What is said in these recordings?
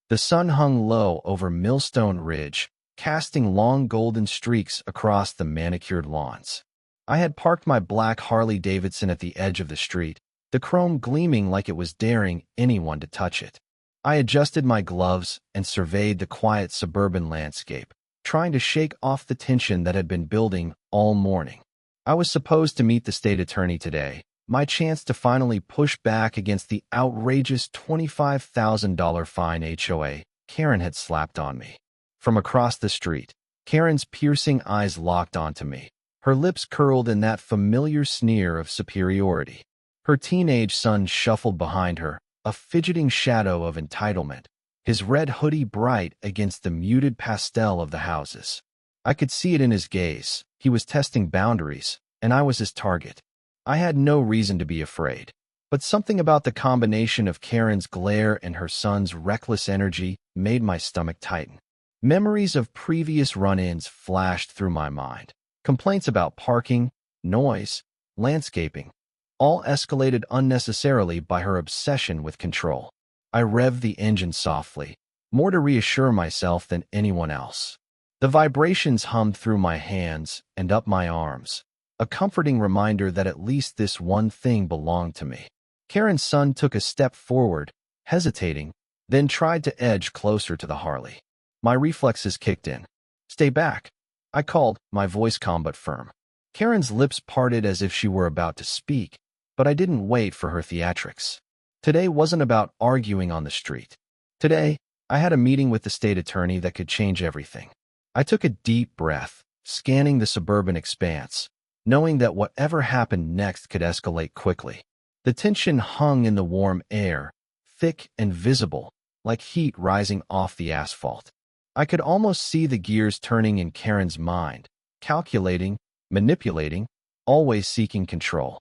The sun hung low over Millstone Ridge, casting long golden streaks across the manicured lawns. I had parked my black Harley Davidson at the edge of the street, the chrome gleaming like it was daring anyone to touch it. I adjusted my gloves and surveyed the quiet suburban landscape, trying to shake off the tension that had been building all morning. I was supposed to meet the state attorney today, my chance to finally push back against the outrageous $25,000 fine HOA Karen had slapped on me. From across the street, Karen's piercing eyes locked onto me, her lips curled in that familiar sneer of superiority. Her teenage son shuffled behind her, a fidgeting shadow of entitlement, his red hoodie bright against the muted pastel of the houses. I could see it in his gaze. He was testing boundaries, and I was his target. I had no reason to be afraid, but something about the combination of Karen's glare and her son's reckless energy made my stomach tighten. Memories of previous run-ins flashed through my mind. Complaints about parking, noise, landscaping, all escalated unnecessarily by her obsession with control. I revved the engine softly, more to reassure myself than anyone else. The vibrations hummed through my hands and up my arms, a comforting reminder that at least this one thing belonged to me. Karen's son took a step forward, hesitating, then tried to edge closer to the Harley. My reflexes kicked in. "Stay back," I called, my voice calm but firm. Karen's lips parted as if she were about to speak, but I didn't wait for her theatrics. Today wasn't about arguing on the street. Today, I had a meeting with the state attorney that could change everything. I took a deep breath, scanning the suburban expanse, knowing that whatever happened next could escalate quickly. The tension hung in the warm air, thick and visible, like heat rising off the asphalt. I could almost see the gears turning in Karen's mind, calculating, manipulating, always seeking control.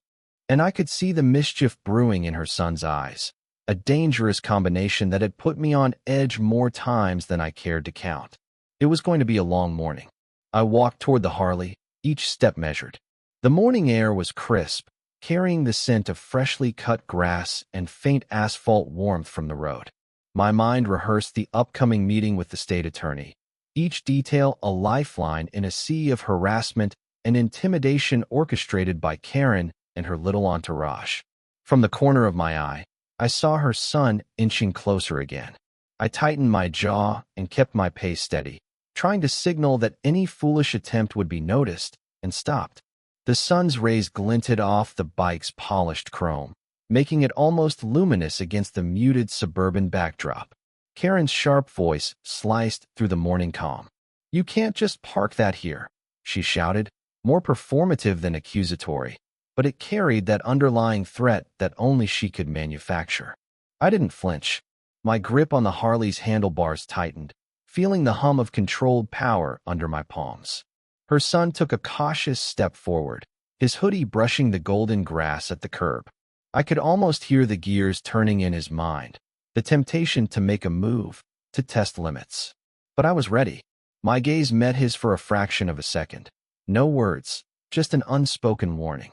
And I could see the mischief brewing in her son's eyes, a dangerous combination that had put me on edge more times than I cared to count. It was going to be a long morning. I walked toward the Harley, each step measured. The morning air was crisp, carrying the scent of freshly cut grass and faint asphalt warmth from the road. My mind rehearsed the upcoming meeting with the state attorney, each detail a lifeline in a sea of harassment and intimidation orchestrated by Karen and her little entourage. From the corner of my eye, I saw her son inching closer again. I tightened my jaw and kept my pace steady, trying to signal that any foolish attempt would be noticed and stopped. The sun's rays glinted off the bike's polished chrome, making it almost luminous against the muted suburban backdrop. Karen's sharp voice sliced through the morning calm. "You can't just park that here," she shouted, more performative than accusatory, but it carried that underlying threat that only she could manufacture. I didn't flinch. My grip on the Harley's handlebars tightened, feeling the hum of controlled power under my palms. Her son took a cautious step forward, his hoodie brushing the golden grass at the curb. I could almost hear the gears turning in his mind, the temptation to make a move, to test limits. But I was ready. My gaze met his for a fraction of a second. No words, just an unspoken warning.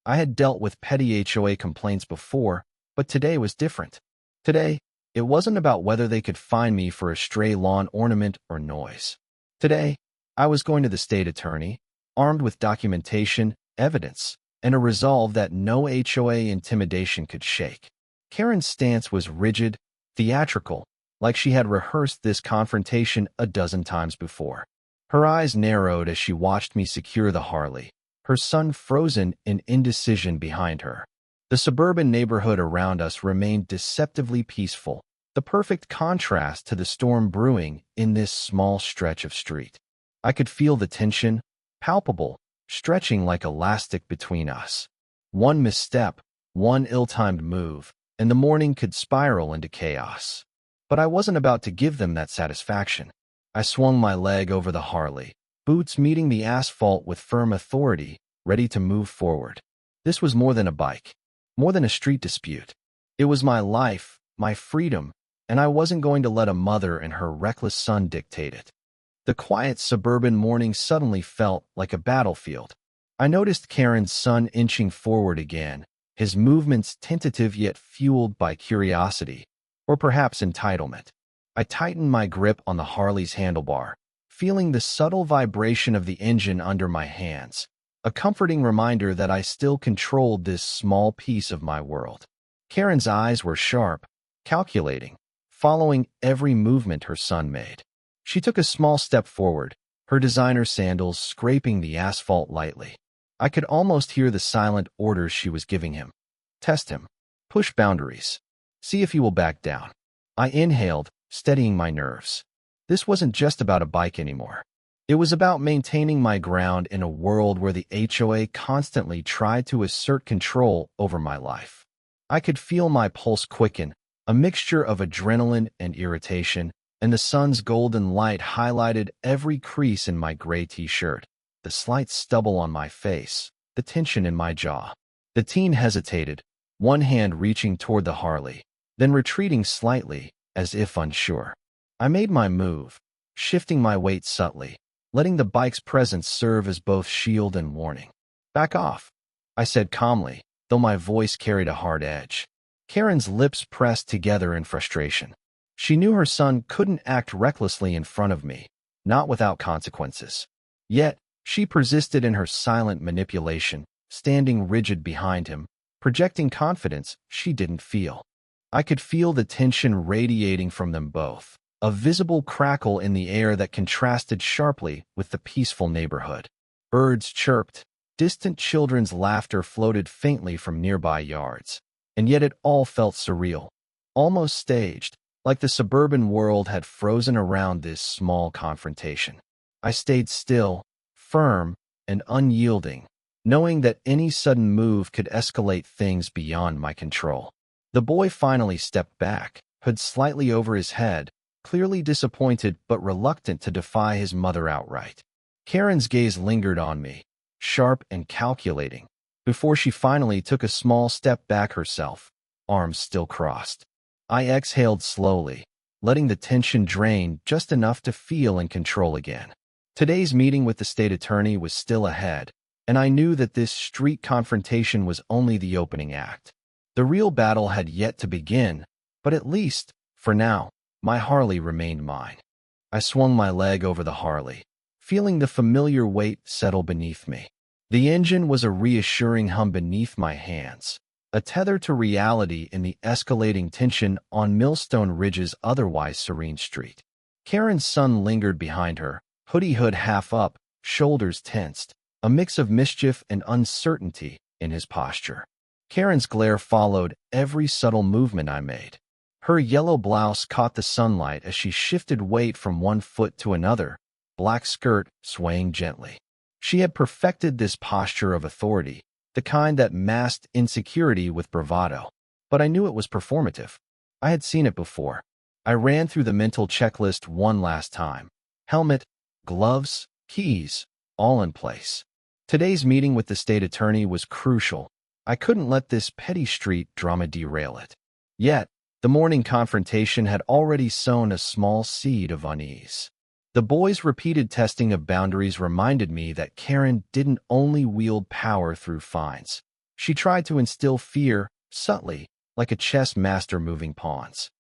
I had dealt with petty HOA complaints before, but today was different. Today, it wasn't about whether they could fine me for a stray lawn ornament or noise. Today, I was going to the state attorney, armed with documentation, evidence, and a resolve that no HOA intimidation could shake. Karen's stance was rigid, theatrical, like she had rehearsed this confrontation a dozen times before. Her eyes narrowed as she watched me secure the Harley, her son frozen in indecision behind her. The suburban neighborhood around us remained deceptively peaceful, the perfect contrast to the storm brewing in this small stretch of street. I could feel the tension, palpable, stretching like elastic between us. One misstep, one ill-timed move, and the morning could spiral into chaos. But I wasn't about to give them that satisfaction. I swung my leg over the Harley, boots meeting the asphalt with firm authority, ready to move forward. This was more than a bike, more than a street dispute. It was my life, my freedom, and I wasn't going to let a mother and her reckless son dictate it. The quiet suburban morning suddenly felt like a battlefield. I noticed Karen's son inching forward again, his movements tentative yet fueled by curiosity, or perhaps entitlement. I tightened my grip on the Harley's handlebar, feeling the subtle vibration of the engine under my hands, a comforting reminder that I still controlled this small piece of my world. Karen's eyes were sharp, calculating, following every movement her son made. She took a small step forward, her designer sandals scraping the asphalt lightly. I could almost hear the silent orders she was giving him. Test him. Push boundaries. See if he will back down. I inhaled, steadying my nerves. This wasn't just about a bike anymore. It was about maintaining my ground in a world where the HOA constantly tried to assert control over my life. I could feel my pulse quicken, a mixture of adrenaline and irritation, and the sun's golden light highlighted every crease in my gray t-shirt, the slight stubble on my face, the tension in my jaw. The teen hesitated, one hand reaching toward the Harley, then retreating slightly, as if unsure. I made my move, shifting my weight subtly, letting the bike's presence serve as both shield and warning. Back off, I said calmly, though my voice carried a hard edge. Karen's lips pressed together in frustration. She knew her son couldn't act recklessly in front of me, not without consequences. Yet, she persisted in her silent manipulation, standing rigid behind him, projecting confidence she didn't feel. I could feel the tension radiating from them both, a visible crackle in the air that contrasted sharply with the peaceful neighborhood. Birds chirped, distant children's laughter floated faintly from nearby yards, and yet it all felt surreal, almost staged, like the suburban world had frozen around this small confrontation. I stayed still, firm, and unyielding, knowing that any sudden move could escalate things beyond my control. The boy finally stepped back, hood slightly over his head, clearly disappointed but reluctant to defy his mother outright. Karen's gaze lingered on me, sharp and calculating, before she finally took a small step back herself, arms still crossed. I exhaled slowly, letting the tension drain just enough to feel in control again. Today's meeting with the state attorney was still ahead, and I knew that this street confrontation was only the opening act. The real battle had yet to begin, but at least, for now, my Harley remained mine. I swung my leg over the Harley, feeling the familiar weight settle beneath me. The engine was a reassuring hum beneath my hands, a tether to reality in the escalating tension on Millstone Ridge's otherwise serene street. Karen's son lingered behind her, hood half up, shoulders tensed, a mix of mischief and uncertainty in his posture. Karen's glare followed every subtle movement I made. Her yellow blouse caught the sunlight as she shifted weight from one foot to another, black skirt swaying gently. She had perfected this posture of authority, the kind that masked insecurity with bravado. But I knew it was performative. I had seen it before. I ran through the mental checklist one last time. Helmet, gloves, keys, all in place. Today's meeting with the state attorney was crucial. I couldn't let this petty street drama derail it. Yet, the morning confrontation had already sown a small seed of unease. The boy's repeated testing of boundaries reminded me that Karen didn't only wield power through fines. She tried to instill fear, subtly, like a chess master moving pawns.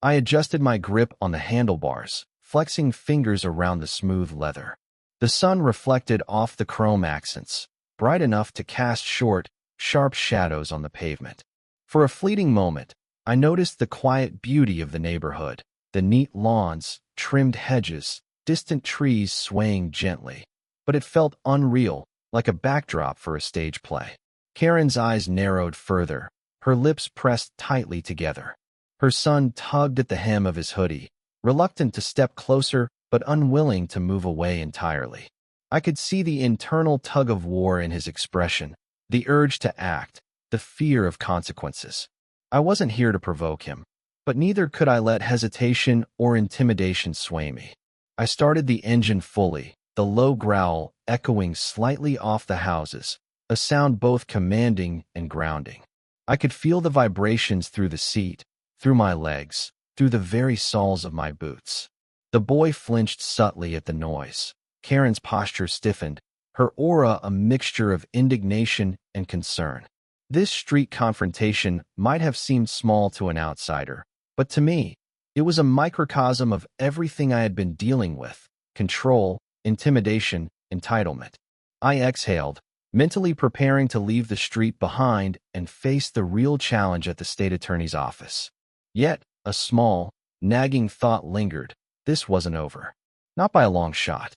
I adjusted my grip on the handlebars, flexing fingers around the smooth leather. The sun reflected off the chrome accents, bright enough to cast short, sharp shadows on the pavement. For a fleeting moment, I noticed the quiet beauty of the neighborhood, the neat lawns, trimmed hedges, distant trees swaying gently. But it felt unreal, like a backdrop for a stage play. Karen's eyes narrowed further, her lips pressed tightly together. Her son tugged at the hem of his hoodie, reluctant to step closer but unwilling to move away entirely. I could see the internal tug-of-war in his expression, the urge to act, the fear of consequences. I wasn't here to provoke him, but neither could I let hesitation or intimidation sway me. I started the engine fully, the low growl echoing slightly off the houses, a sound both commanding and grounding. I could feel the vibrations through the seat, through my legs, through the very soles of my boots. The boy flinched subtly at the noise. Karen's posture stiffened, her aura a mixture of indignation and concern. This street confrontation might have seemed small to an outsider, but to me, It was a microcosm of everything I had been dealing with: control, intimidation, entitlement. I exhaled, mentally preparing to leave the street behind and face the real challenge at the state attorney's office. Yet, a small, nagging thought lingered. This wasn't over. Not by a long shot.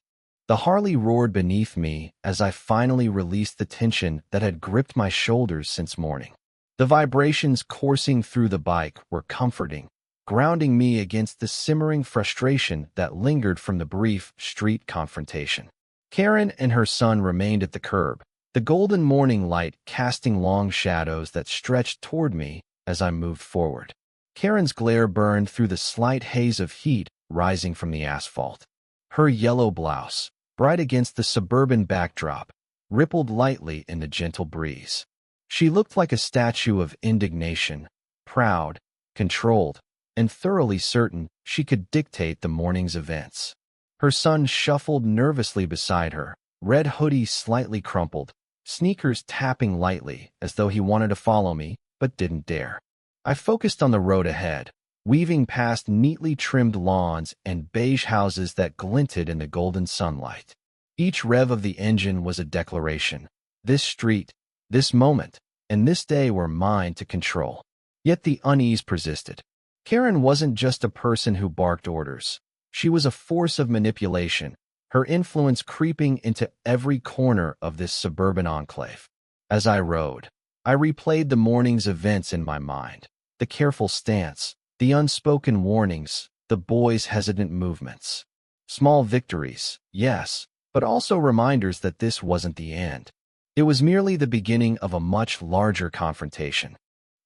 The Harley roared beneath me as I finally released the tension that had gripped my shoulders since morning. The vibrations coursing through the bike were comforting, grounding me against the simmering frustration that lingered from the brief street confrontation. Karen and her son remained at the curb, the golden morning light casting long shadows that stretched toward me as I moved forward. Karen's glare burned through the slight haze of heat rising from the asphalt. Her yellow blouse, bright against the suburban backdrop, rippled lightly in the gentle breeze. She looked like a statue of indignation, proud, controlled, and thoroughly certain she could dictate the morning's events. Her son shuffled nervously beside her, red hoodie slightly crumpled, sneakers tapping lightly as though he wanted to follow me but didn't dare. I focused on the road ahead, weaving past neatly trimmed lawns and beige houses that glinted in the golden sunlight. Each rev of the engine was a declaration. This street, this moment, and this day were mine to control. Yet the unease persisted. Karen wasn't just a person who barked orders. She was a force of manipulation, her influence creeping into every corner of this suburban enclave. As I rode, I replayed the morning's events in my mind. The careful stance, the unspoken warnings, the boys' hesitant movements. Small victories, yes, but also reminders that this wasn't the end. It was merely the beginning of a much larger confrontation.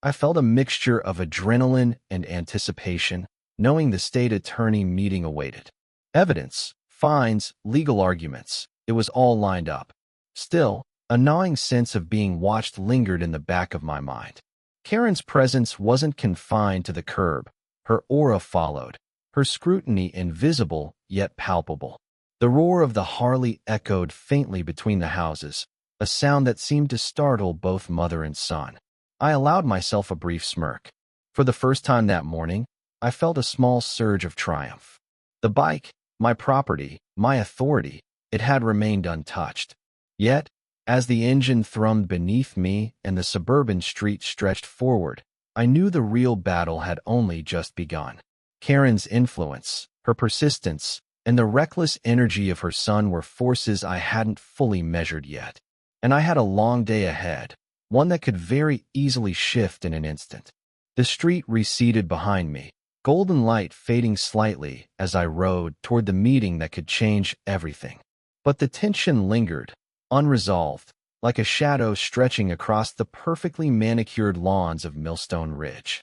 I felt a mixture of adrenaline and anticipation, knowing the state attorney meeting awaited. Evidence, fines, legal arguments, it was all lined up. Still, a gnawing sense of being watched lingered in the back of my mind. Karen's presence wasn't confined to the curb. Her aura followed, her scrutiny invisible yet palpable. The roar of the Harley echoed faintly between the houses, a sound that seemed to startle both mother and son. I allowed myself a brief smirk. For the first time that morning, I felt a small surge of triumph. The bike, my property, my authority, it had remained untouched. Yet, as the engine thrummed beneath me and the suburban street stretched forward, I knew the real battle had only just begun. Karen's influence, her persistence, and the reckless energy of her son were forces I hadn't fully measured yet. And I had a long day ahead, one that could very easily shift in an instant. The street receded behind me, golden light fading slightly as I rode toward the meeting that could change everything. But the tension lingered, unresolved, like a shadow stretching across the perfectly manicured lawns of Millstone Ridge.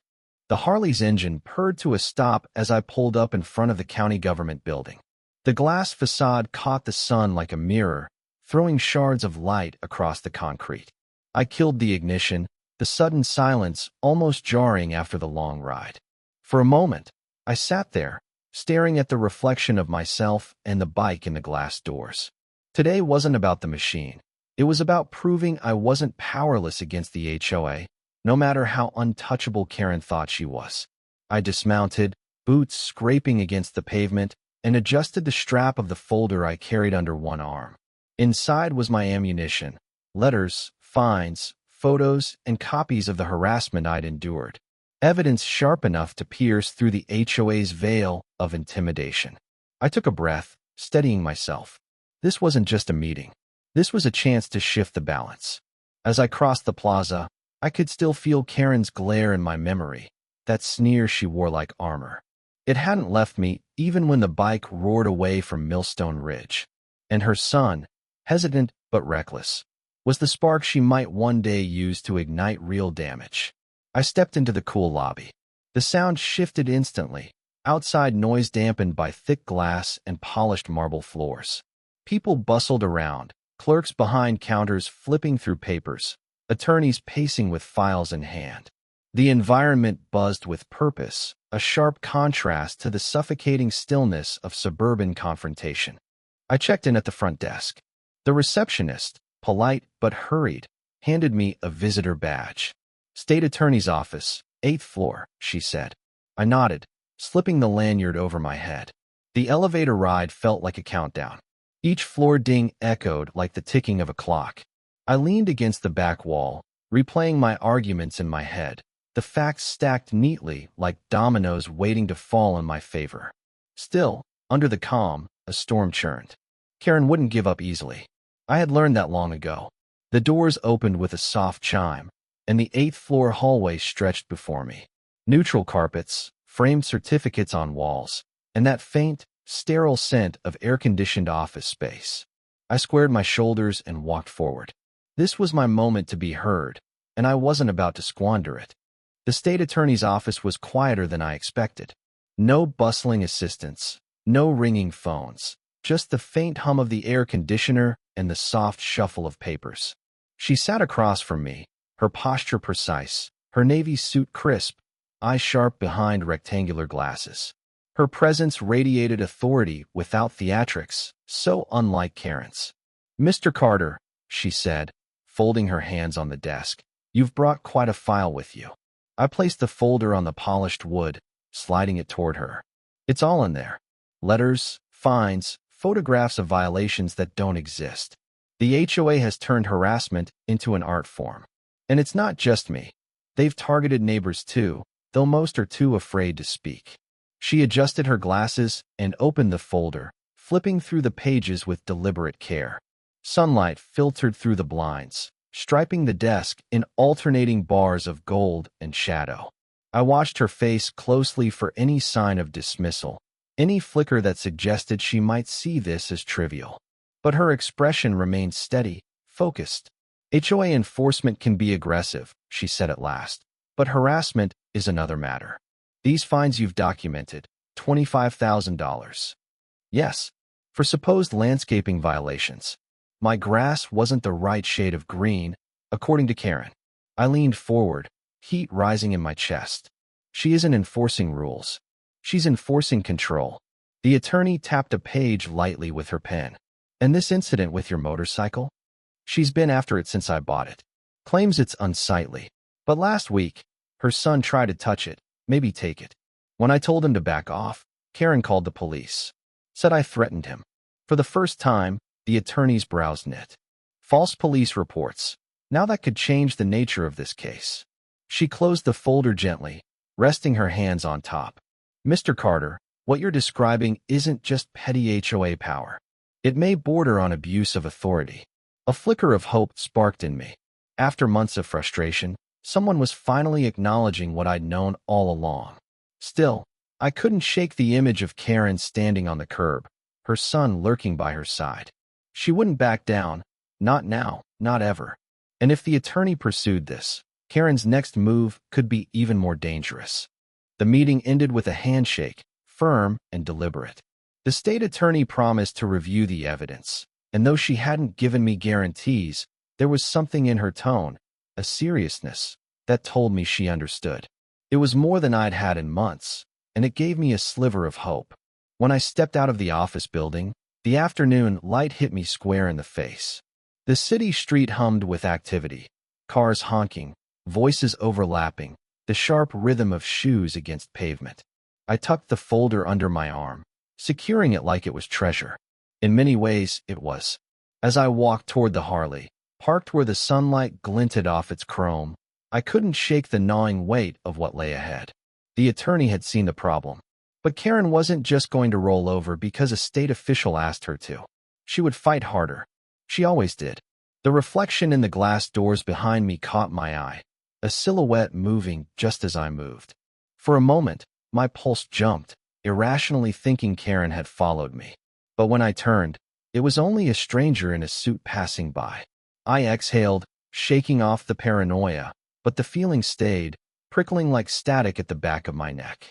The Harley's engine purred to a stop as I pulled up in front of the county government building. The glass facade caught the sun like a mirror, throwing shards of light across the concrete. I killed the ignition, the sudden silence almost jarring after the long ride. For a moment, I sat there, staring at the reflection of myself and the bike in the glass doors. Today wasn't about the machine. It was about proving I wasn't powerless against the HOA, no matter how untouchable Karen thought she was. I dismounted, boots scraping against the pavement, and adjusted the strap of the folder I carried under one arm. Inside was my ammunition: letters, fines, photos, and copies of the harassment I'd endured. Evidence sharp enough to pierce through the HOA's veil of intimidation. I took a breath, steadying myself. This wasn't just a meeting. This was a chance to shift the balance. As I crossed the plaza, I could still feel Karen's glare in my memory, that sneer she wore like armor. It hadn't left me even when the bike roared away from Millstone Ridge. And her son, hesitant but reckless, was the spark she might one day use to ignite real damage. I stepped into the cool lobby. The sound shifted instantly, outside noise dampened by thick glass and polished marble floors. People bustled around, clerks behind counters flipping through papers, attorneys pacing with files in hand. The environment buzzed with purpose, a sharp contrast to the suffocating stillness of suburban confrontation. I checked in at the front desk. The receptionist, polite but hurried, handed me a visitor badge. "State Attorney's Office, 8th floor," she said. I nodded, slipping the lanyard over my head. The elevator ride felt like a countdown. Each floor ding echoed like the ticking of a clock. I leaned against the back wall, replaying my arguments in my head, the facts stacked neatly like dominoes waiting to fall in my favor. Still, under the calm, a storm churned. Karen wouldn't give up easily. I had learned that long ago. The doors opened with a soft chime, and the 8th-floor hallway stretched before me. Neutral carpets, framed certificates on walls, and that faint, sterile scent of air-conditioned office space. I squared my shoulders and walked forward. This was my moment to be heard, and I wasn't about to squander it. The state attorney's office was quieter than I expected. No bustling assistants, no ringing phones, just the faint hum of the air conditioner and the soft shuffle of papers. She sat across from me, her posture precise, her navy suit crisp, eyes sharp behind rectangular glasses. Her presence radiated authority without theatrics, so unlike Karen's. "Mr. Carter," she said, folding her hands on the desk, "you've brought quite a file with you." I placed the folder on the polished wood, sliding it toward her. "It's all in there. Letters, fines, photographs of violations that don't exist. The HOA has turned harassment into an art form. And it's not just me. They've targeted neighbors too, though most are too afraid to speak." She adjusted her glasses and opened the folder, flipping through the pages with deliberate care. Sunlight filtered through the blinds, striping the desk in alternating bars of gold and shadow. I watched her face closely for any sign of dismissal, any flicker that suggested she might see this as trivial. But her expression remained steady, focused. "HOA enforcement can be aggressive," she said at last, "but harassment is another matter. These fines you've documented, $25,000. Yes, for supposed landscaping violations. My grass wasn't the right shade of green, according to Karen." I leaned forward, heat rising in my chest. She isn't enforcing rules. She's enforcing control. The attorney tapped a page lightly with her pen. "And this incident with your motorcycle? She's been after it since I bought it. Claims it's unsightly. But last week, her son tried to touch it, maybe take it. When I told him to back off, Karen called the police. Said I threatened him." For the first time, the attorney's brows knit. False police reports. Now that could change the nature of this case. She closed the folder gently, resting her hands on top. "Mr. Carter, what you're describing isn't just petty HOA power. It may border on abuse of authority." A flicker of hope sparked in me. After months of frustration, someone was finally acknowledging what I'd known all along. Still, I couldn't shake the image of Karen standing on the curb, her son lurking by her side. She wouldn't back down, not now, not ever. And if the attorney pursued this, Karen's next move could be even more dangerous. The meeting ended with a handshake, firm and deliberate. The state attorney promised to review the evidence, and though she hadn't given me guarantees, there was something in her tone, a seriousness, that told me she understood. It was more than I'd had in months, and it gave me a sliver of hope. When I stepped out of the office building, the afternoon light hit me square in the face. The city street hummed with activity, cars honking, voices overlapping, the sharp rhythm of shoes against pavement. I tucked the folder under my arm, securing it like it was treasure. In many ways, it was. As I walked toward the Harley, parked where the sunlight glinted off its chrome, I couldn't shake the gnawing weight of what lay ahead. The attorney had seen the problem. But Karen wasn't just going to roll over because a state official asked her to. She would fight harder. She always did. The reflection in the glass doors behind me caught my eye, a silhouette moving just as I moved. For a moment, my pulse jumped, irrationally thinking Karen had followed me. But when I turned, it was only a stranger in a suit passing by. I exhaled, shaking off the paranoia, but the feeling stayed, prickling like static at the back of my neck.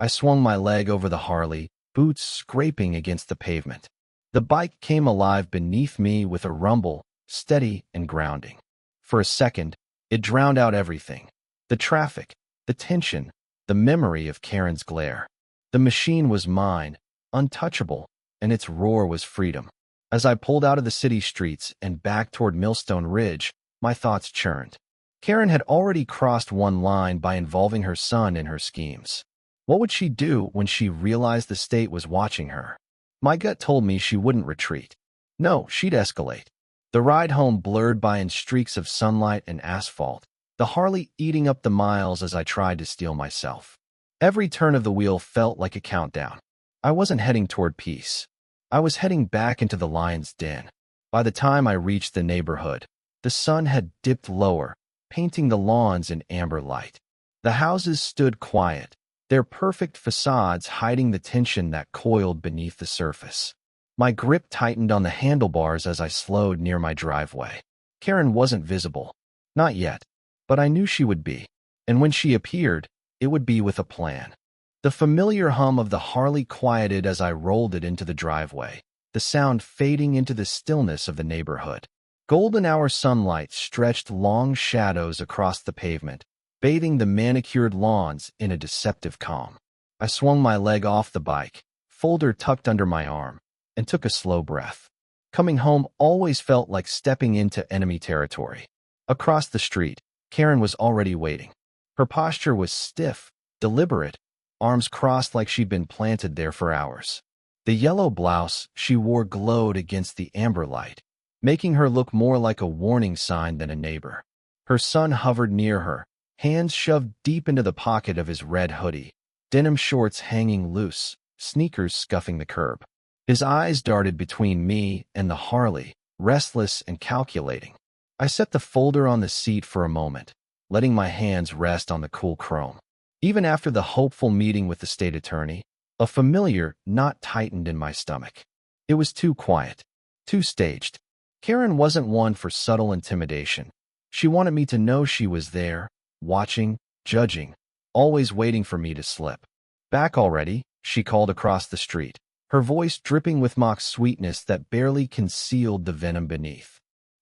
I swung my leg over the Harley, boots scraping against the pavement. The bike came alive beneath me with a rumble, steady and grounding. For a second, it drowned out everything. The traffic, the tension, the memory of Karen's glare. The machine was mine, untouchable, and its roar was freedom. As I pulled out of the city streets and back toward Millstone Ridge, my thoughts churned. Karen had already crossed one line by involving her son in her schemes. What would she do when she realized the state was watching her? My gut told me she wouldn't retreat. No, she'd escalate. The ride home blurred by in streaks of sunlight and asphalt, the Harley eating up the miles as I tried to steel myself. Every turn of the wheel felt like a countdown. I wasn't heading toward peace. I was heading back into the lion's den. By the time I reached the neighborhood, the sun had dipped lower, painting the lawns in amber light. The houses stood quiet, their perfect facades hiding the tension that coiled beneath the surface. My grip tightened on the handlebars as I slowed near my driveway. Karen wasn't visible. Not yet. But I knew she would be. And when she appeared, it would be with a plan. The familiar hum of the Harley quieted as I rolled it into the driveway, the sound fading into the stillness of the neighborhood. Golden hour sunlight stretched long shadows across the pavement, bathing the manicured lawns in a deceptive calm. I swung my leg off the bike, folder tucked under my arm, and took a slow breath. Coming home always felt like stepping into enemy territory. Across the street, Karen was already waiting. Her posture was stiff, deliberate, arms crossed like she'd been planted there for hours. The yellow blouse she wore glowed against the amber light, making her look more like a warning sign than a neighbor. Her son hovered near her, hands shoved deep into the pocket of his red hoodie, denim shorts hanging loose, sneakers scuffing the curb. His eyes darted between me and the Harley, restless and calculating. I set the folder on the seat for a moment, letting my hands rest on the cool chrome. Even after the hopeful meeting with the state attorney, a familiar knot tightened in my stomach. It was too quiet, too staged. Karen wasn't one for subtle intimidation. She wanted me to know she was there, watching, judging, always waiting for me to slip. Back already, she called across the street, her voice dripping with mock sweetness that barely concealed the venom beneath.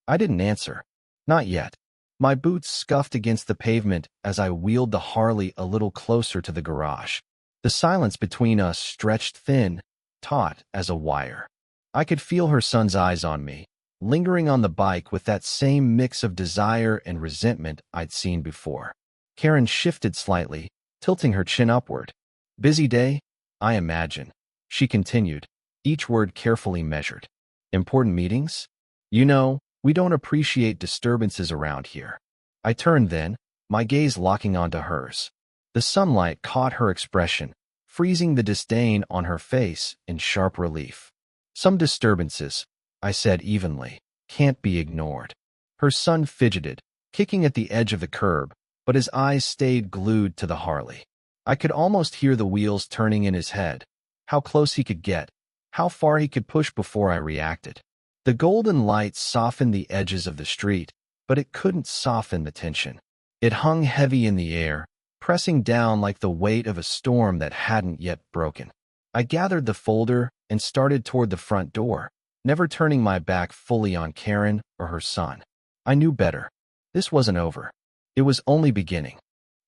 I didn't answer. Not yet. My boots scuffed against the pavement as I wheeled the Harley a little closer to the garage. The silence between us stretched thin, taut as a wire. I could feel her son's eyes on me, lingering on the bike with that same mix of desire and resentment I'd seen before. Karen shifted slightly, tilting her chin upward. Busy day? I imagine. She continued, each word carefully measured. Important meetings? You know, we don't appreciate disturbances around here. I turned then, my gaze locking onto hers. The sunlight caught her expression, freezing the disdain on her face in sharp relief. Some disturbances, I said evenly, can't be ignored. Her son fidgeted, kicking at the edge of the curb, but his eyes stayed glued to the Harley. I could almost hear the wheels turning in his head, how close he could get, how far he could push before I reacted. The golden light softened the edges of the street, but it couldn't soften the tension. It hung heavy in the air, pressing down like the weight of a storm that hadn't yet broken. I gathered the folder and started toward the front door, never turning my back fully on Karen or her son. I knew better. This wasn't over. It was only beginning.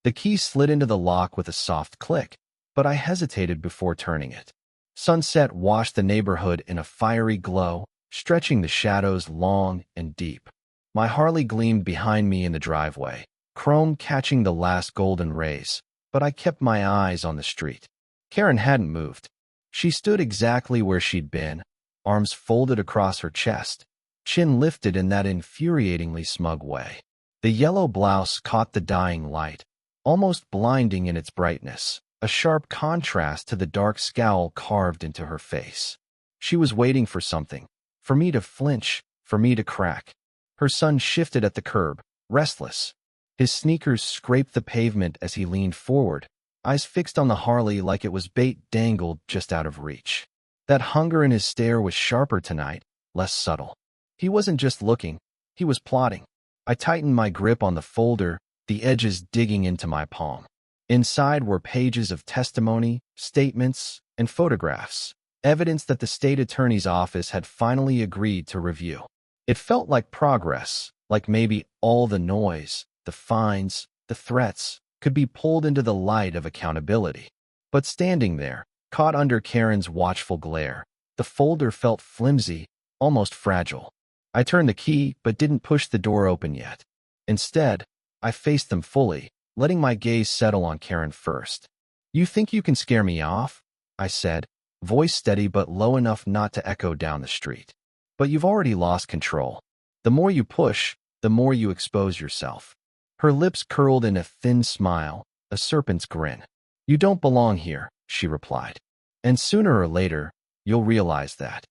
The key slid into the lock with a soft click, but I hesitated before turning it. Sunset washed the neighborhood in a fiery glow, stretching the shadows long and deep. My Harley gleamed behind me in the driveway, chrome catching the last golden rays, but I kept my eyes on the street. Karen hadn't moved. She stood exactly where she'd been, arms folded across her chest, chin lifted in that infuriatingly smug way. The yellow blouse caught the dying light, almost blinding in its brightness, a sharp contrast to the dark scowl carved into her face. She was waiting for something, for me to flinch, for me to crack. Her son shifted at the curb, restless. His sneakers scraped the pavement as he leaned forward, eyes fixed on the Harley like it was bait dangled just out of reach. That hunger in his stare was sharper tonight, less subtle. He wasn't just looking, he was plotting. I tightened my grip on the folder, the edges digging into my palm. Inside were pages of testimony, statements, and photographs, evidence that the state attorney's office had finally agreed to review. It felt like progress, like maybe all the noise, the fines, the threats, could be pulled into the light of accountability. But standing there, caught under Karen's watchful glare, the folder felt flimsy, almost fragile. I turned the key but didn't push the door open yet. Instead, I faced them fully, letting my gaze settle on Karen first. You think you can scare me off? I said, voice steady but low enough not to echo down the street. But you've already lost control. The more you push, the more you expose yourself. Her lips curled in a thin smile, a serpent's grin. You don't belong here, she replied. And sooner or later, you'll realize that.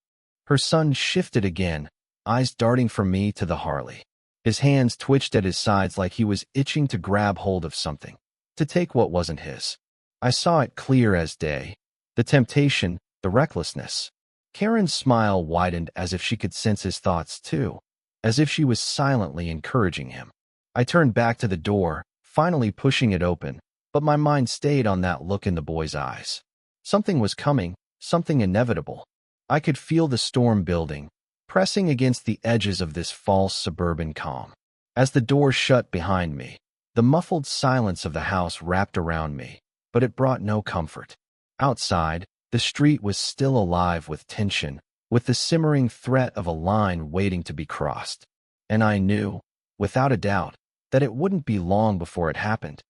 Her son shifted again, eyes darting from me to the Harley. His hands twitched at his sides like he was itching to grab hold of something, to take what wasn't his. I saw it clear as day. The temptation, the recklessness. Karen's smile widened as if she could sense his thoughts too, as if she was silently encouraging him. I turned back to the door, finally pushing it open, but my mind stayed on that look in the boy's eyes. Something was coming, something inevitable. I could feel the storm building, pressing against the edges of this false suburban calm. As the door shut behind me, the muffled silence of the house wrapped around me, but it brought no comfort. Outside, the street was still alive with tension, with the simmering threat of a line waiting to be crossed. And I knew, without a doubt, that it wouldn't be long before it happened.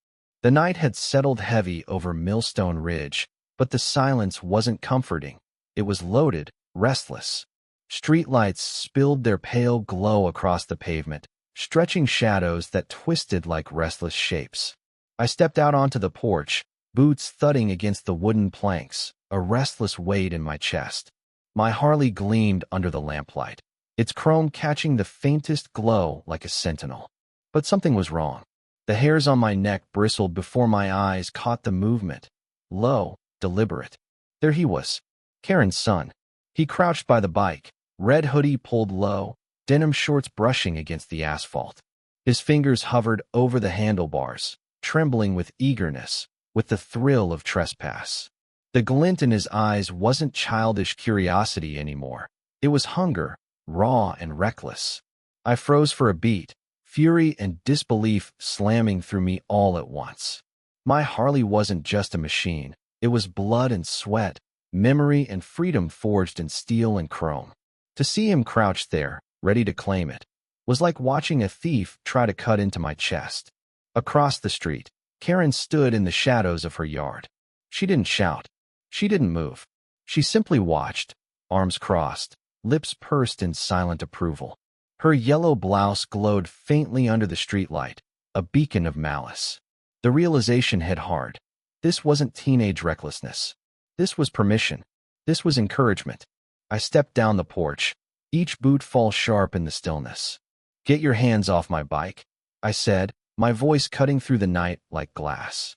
The night had settled heavy over Millstone Ridge, but the silence wasn't comforting. It was loaded, restless. Streetlights spilled their pale glow across the pavement, stretching shadows that twisted like restless shapes. I stepped out onto the porch, boots thudding against the wooden planks, a restless weight in my chest. My Harley gleamed under the lamplight, its chrome catching the faintest glow like a sentinel. But something was wrong. The hairs on my neck bristled before my eyes caught the movement. Low, deliberate. There he was, Karen's son. He crouched by the bike, red hoodie pulled low, denim shorts brushing against the asphalt. His fingers hovered over the handlebars, trembling with eagerness, with the thrill of trespass. The glint in his eyes wasn't childish curiosity anymore. It was hunger, raw and reckless. I froze for a beat, fury and disbelief slamming through me all at once. My Harley wasn't just a machine. It was blood and sweat, memory and freedom forged in steel and chrome. To see him crouched there, ready to claim it, was like watching a thief try to cut into my chest. Across the street, Karen stood in the shadows of her yard. She didn't shout. She didn't move. She simply watched, arms crossed, lips pursed in silent approval. Her yellow blouse glowed faintly under the streetlight, a beacon of malice. The realization hit hard. This wasn't teenage recklessness. This was permission. This was encouragement. I stepped down the porch, each boot fall sharp in the stillness. Get your hands off my bike, I said, my voice cutting through the night like glass.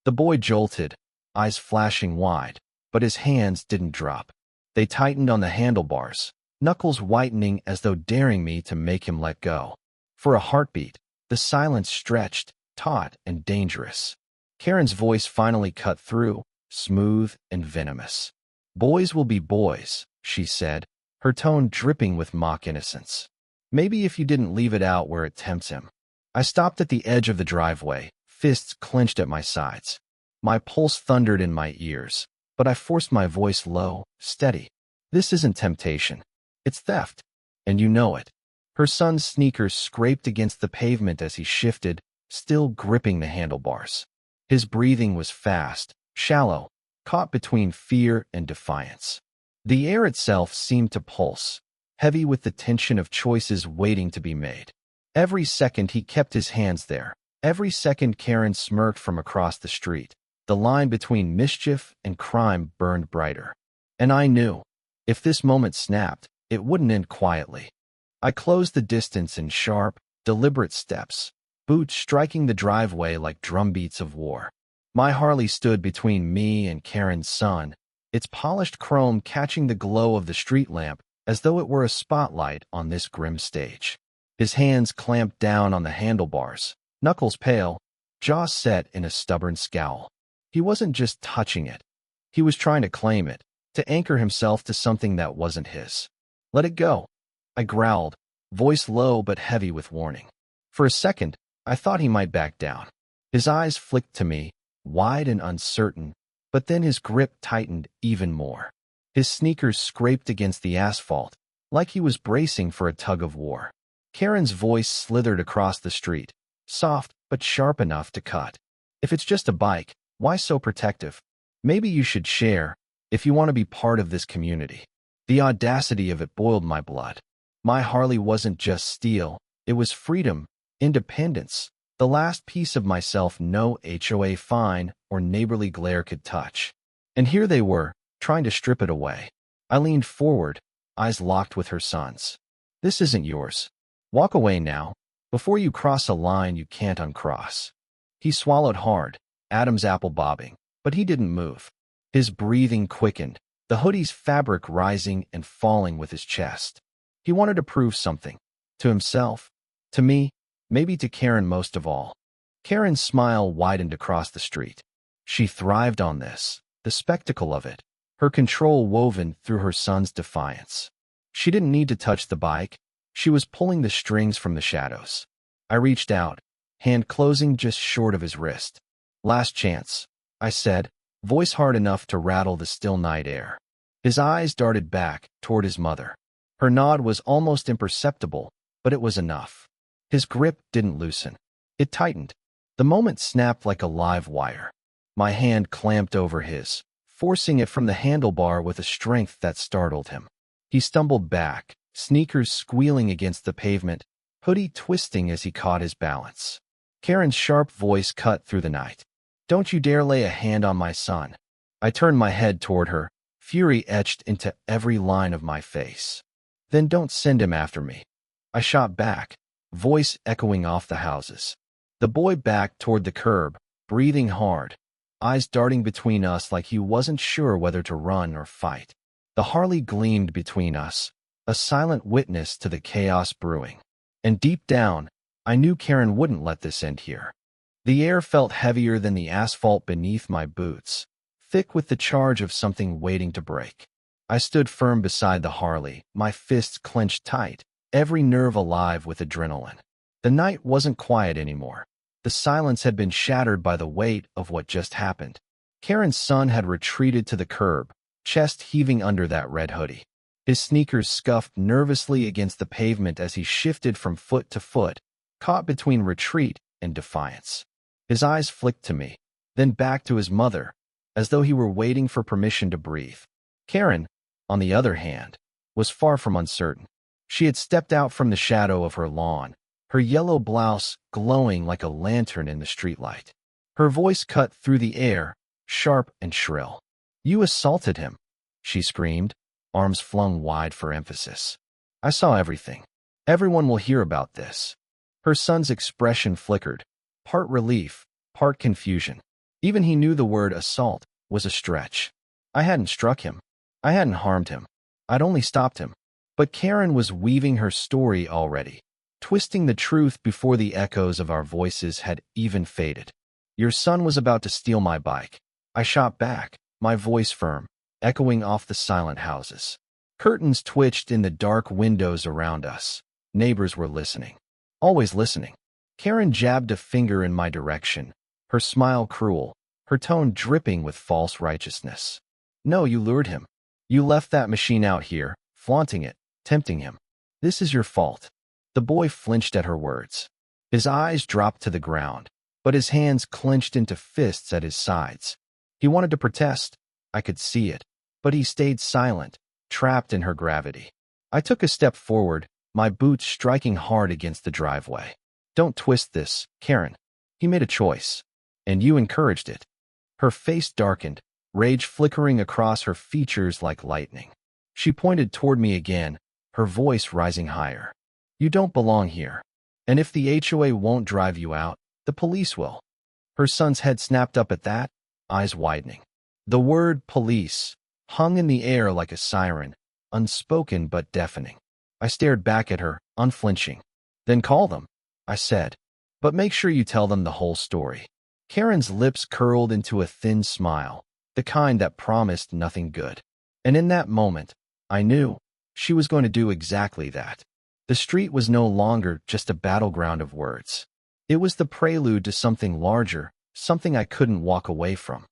The boy jolted, eyes flashing wide, but his hands didn't drop. They tightened on the handlebars, knuckles whitening as though daring me to make him let go. For a heartbeat, the silence stretched, taut and dangerous. Karen's voice finally cut through, smooth and venomous. Boys will be boys, she said, her tone dripping with mock innocence. Maybe if you didn't leave it out where it tempts him. I stopped at the edge of the driveway, fists clenched at my sides. My pulse thundered in my ears, but I forced my voice low, steady. This isn't temptation. It's theft. And you know it. Her son's sneakers scraped against the pavement as he shifted, still gripping the handlebars. His breathing was fast, shallow, caught between fear and defiance. The air itself seemed to pulse, heavy with the tension of choices waiting to be made. Every second he kept his hands there. Every second Karen smirked from across the street. The line between mischief and crime burned brighter. And I knew, if this moment snapped, it wouldn't end quietly. I closed the distance in sharp, deliberate steps, boots striking the driveway like drumbeats of war. My Harley stood between me and Karen's son, its polished chrome catching the glow of the street lamp as though it were a spotlight on this grim stage. His hands clamped down on the handlebars, knuckles pale, jaw set in a stubborn scowl. He wasn't just touching it. He was trying to claim it, to anchor himself to something that wasn't his. Let it go, I growled, voice low but heavy with warning. For a second, I thought he might back down. His eyes flicked to me, wide and uncertain, but then his grip tightened even more. His sneakers scraped against the asphalt, like he was bracing for a tug of war. Karen's voice slithered across the street, soft but sharp enough to cut. If it's just a bike, Why so protective? Maybe you should share, if you want to be part of this community. The audacity of it boiled my blood. My Harley wasn't just steel, it was freedom, independence, the last piece of myself no HOA fine or neighborly glare could touch. And here they were, trying to strip it away. I leaned forward, eyes locked with her son's. This isn't yours. Walk away now, before you cross a line you can't uncross. He swallowed hard, Adam's apple bobbing, but he didn't move. His breathing quickened, the hoodie's fabric rising and falling with his chest. He wanted to prove something. To himself. To me. Maybe to Karen most of all. Karen's smile widened across the street. She thrived on this, the spectacle of it, her control woven through her son's defiance. She didn't need to touch the bike. She was pulling the strings from the shadows. I reached out, hand closing just short of his wrist. Last chance, I said, voice hard enough to rattle the still night air. His eyes darted back toward his mother. Her nod was almost imperceptible, but it was enough. His grip didn't loosen. It tightened. The moment snapped like a live wire. My hand clamped over his, forcing it from the handlebar with a strength that startled him. He stumbled back, sneakers squealing against the pavement, hoodie twisting as he caught his balance. Karen's sharp voice cut through the night. Don't you dare lay a hand on my son. I turned my head toward her, fury etched into every line of my face. Then don't send him after me. I shot back, voice echoing off the houses. The boy backed toward the curb, breathing hard, eyes darting between us like he wasn't sure whether to run or fight. The Harley gleamed between us, a silent witness to the chaos brewing. And deep down, I knew Karen wouldn't let this end here. The air felt heavier than the asphalt beneath my boots, thick with the charge of something waiting to break. I stood firm beside the Harley, my fists clenched tight, every nerve alive with adrenaline. The night wasn't quiet anymore. The silence had been shattered by the weight of what just happened. Karen's son had retreated to the curb, chest heaving under that red hoodie. His sneakers scuffed nervously against the pavement as he shifted from foot to foot, caught between retreat and defiance. His eyes flicked to me, then back to his mother, as though he were waiting for permission to breathe. Karen, on the other hand, was far from uncertain. She had stepped out from the shadow of her lawn, her yellow blouse glowing like a lantern in the streetlight. Her voice cut through the air, sharp and shrill. You assaulted him, she screamed, arms flung wide for emphasis. I saw everything. Everyone will hear about this. Her son's expression flickered, part relief, part confusion. Even he knew the word assault was a stretch. I hadn't struck him. I hadn't harmed him. I'd only stopped him. But Karen was weaving her story already, twisting the truth before the echoes of our voices had even faded. Your son was about to steal my bike. I shot back, my voice firm, echoing off the silent houses. Curtains twitched in the dark windows around us. Neighbors were listening. Always listening. Karen jabbed a finger in my direction, her smile cruel, her tone dripping with false righteousness. No, you lured him. You left that machine out here, flaunting it, tempting him. This is your fault. The boy flinched at her words. His eyes dropped to the ground, but his hands clenched into fists at his sides. He wanted to protest. I could see it, but he stayed silent, trapped in her gravity. I took a step forward, my boots striking hard against the driveway. Don't twist this, Karen. He made a choice, and you encouraged it. Her face darkened, rage flickering across her features like lightning. She pointed toward me again, her voice rising higher. You don't belong here. And if the HOA won't drive you out, the police will. Her son's head snapped up at that, eyes widening. The word police hung in the air like a siren, unspoken but deafening. I stared back at her, unflinching. Then call them, I said. But make sure you tell them the whole story. Karen's lips curled into a thin smile, the kind that promised nothing good. And in that moment, I knew she was going to do exactly that. The street was no longer just a battleground of words. It was the prelude to something larger, something I couldn't walk away from.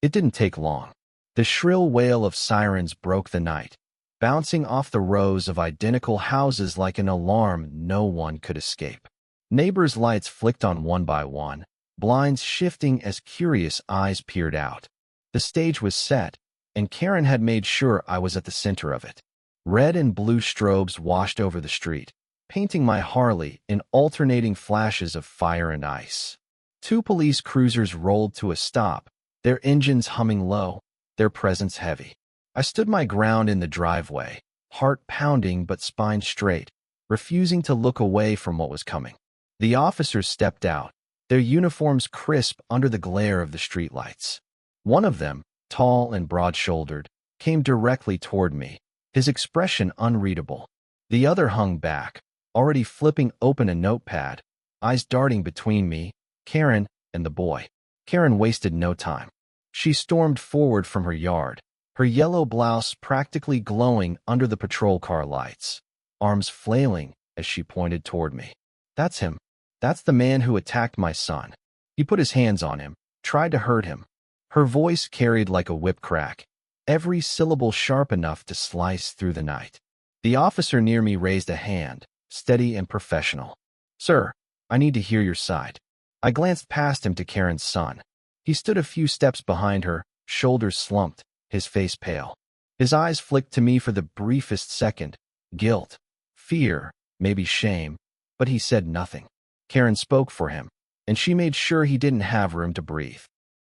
It didn't take long. The shrill wail of sirens broke the night, bouncing off the rows of identical houses like an alarm no one could escape. Neighbors' lights flicked on one by one, blinds shifting as curious eyes peered out. The stage was set, and Karen had made sure I was at the center of it. Red and blue strobes washed over the street, painting my Harley in alternating flashes of fire and ice. Two police cruisers rolled to a stop, their engines humming low, their presence heavy. I stood my ground in the driveway, heart pounding but spine straight, refusing to look away from what was coming. The officers stepped out, their uniforms crisp under the glare of the streetlights. One of them, tall and broad-shouldered, came directly toward me, his expression unreadable. The other hung back, already flipping open a notepad, eyes darting between me, Karen, and the boy. Karen wasted no time. She stormed forward from her yard, her yellow blouse practically glowing under the patrol car lights, arms flailing as she pointed toward me. That's him. That's the man who attacked my son. He put his hands on him, tried to hurt him. Her voice carried like a whip crack, every syllable sharp enough to slice through the night. The officer near me raised a hand, steady and professional. Sir, I need to hear your side. I glanced past him to Karen's son. He stood a few steps behind her, shoulders slumped, his face pale. His eyes flicked to me for the briefest second. Guilt, fear, maybe shame, but he said nothing. Karen spoke for him, and she made sure he didn't have room to breathe.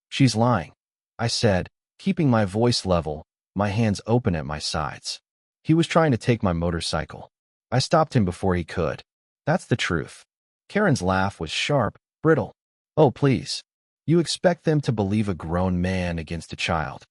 She's lying, I said, keeping my voice level, my hands open at my sides. He was trying to take my motorcycle. I stopped him before he could. That's the truth. Karen's laugh was sharp, brittle. Oh, please. You expect them to believe a grown man against a child.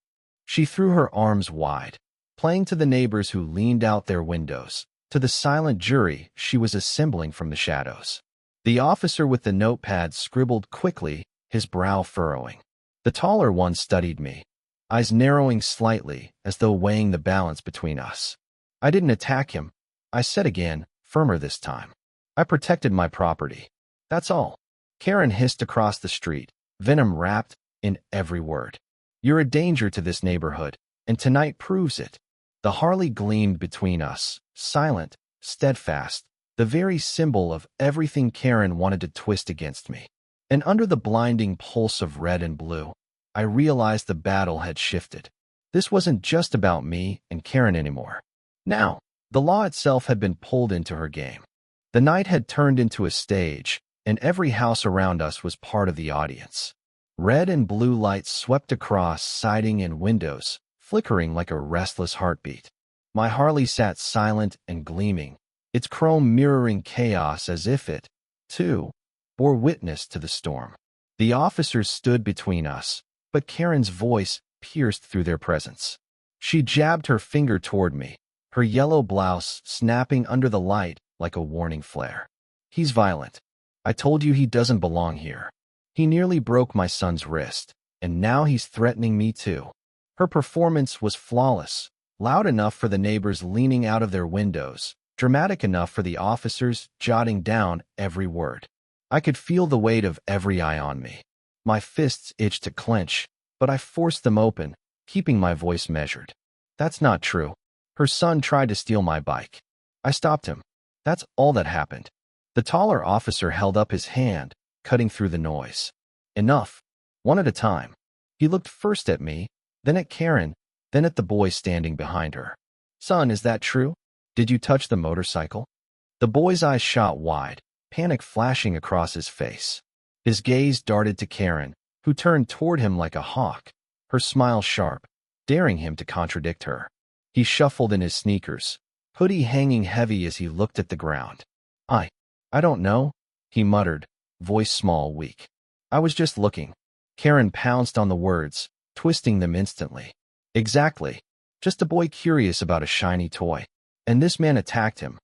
She threw her arms wide, playing to the neighbors who leaned out their windows, to the silent jury she was assembling from the shadows. The officer with the notepad scribbled quickly, his brow furrowing. The taller one studied me, eyes narrowing slightly as though weighing the balance between us. I didn't attack him, I said again, firmer this time. I protected my property. That's all. Karen hissed across the street, venom wrapped in every word. You're a danger to this neighborhood, and tonight proves it. The Harley gleamed between us, silent, steadfast, the very symbol of everything Karen wanted to twist against me. And under the blinding pulse of red and blue, I realized the battle had shifted. This wasn't just about me and Karen anymore. Now, the law itself had been pulled into her game. The night had turned into a stage, and every house around us was part of the audience. Red and blue lights swept across siding and windows, flickering like a restless heartbeat. My Harley sat silent and gleaming, its chrome mirroring chaos as if it, too, bore witness to the storm. The officers stood between us, but Karen's voice pierced through their presence. She jabbed her finger toward me, her yellow blouse snapping under the light like a warning flare. He's violent. I told you he doesn't belong here. He nearly broke my son's wrist, and now he's threatening me too. Her performance was flawless, loud enough for the neighbors leaning out of their windows, dramatic enough for the officers jotting down every word. I could feel the weight of every eye on me. My fists itched to clench, but I forced them open, keeping my voice measured. That's not true. Her son tried to steal my bike. I stopped him. That's all that happened. The taller officer held up his hand, cutting through the noise. Enough. One at a time. He looked first at me, then at Karen, then at the boy standing behind her. Son, is that true? Did you touch the motorcycle? The boy's eyes shot wide, panic flashing across his face. His gaze darted to Karen, who turned toward him like a hawk, her smile sharp, daring him to contradict her. He shuffled in his sneakers, hoodie hanging heavy as he looked at the ground. I don't know, he muttered, voice small, weak. I was just looking. Karen pounced on the words, twisting them instantly. Exactly. Just a boy curious about a shiny toy. And this man attacked him.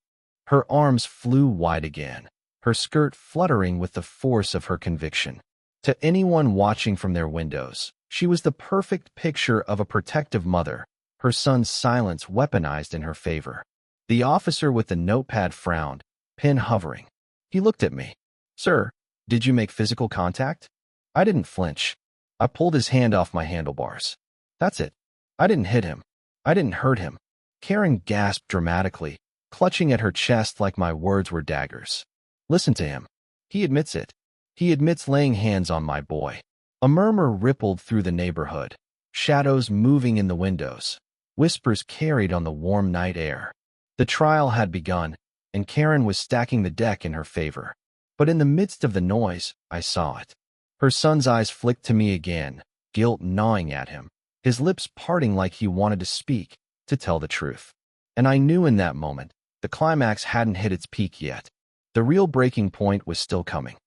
Her arms flew wide again, her skirt fluttering with the force of her conviction. To anyone watching from their windows, she was the perfect picture of a protective mother, her son's silence weaponized in her favor. The officer with the notepad frowned, pen hovering. He looked at me. Sir, did you make physical contact? I didn't flinch. I pulled his hand off my handlebars. That's it. I didn't hit him. I didn't hurt him. Karen gasped dramatically, clutching at her chest like my words were daggers. Listen to him. He admits it. He admits laying hands on my boy. A murmur rippled through the neighborhood, shadows moving in the windows, whispers carried on the warm night air. The trial had begun, and Karen was stacking the deck in her favor. But in the midst of the noise, I saw it. Her son's eyes flicked to me again, guilt gnawing at him, his lips parting like he wanted to speak, to tell the truth. And I knew in that moment, the climax hadn't hit its peak yet. The real breaking point was still coming.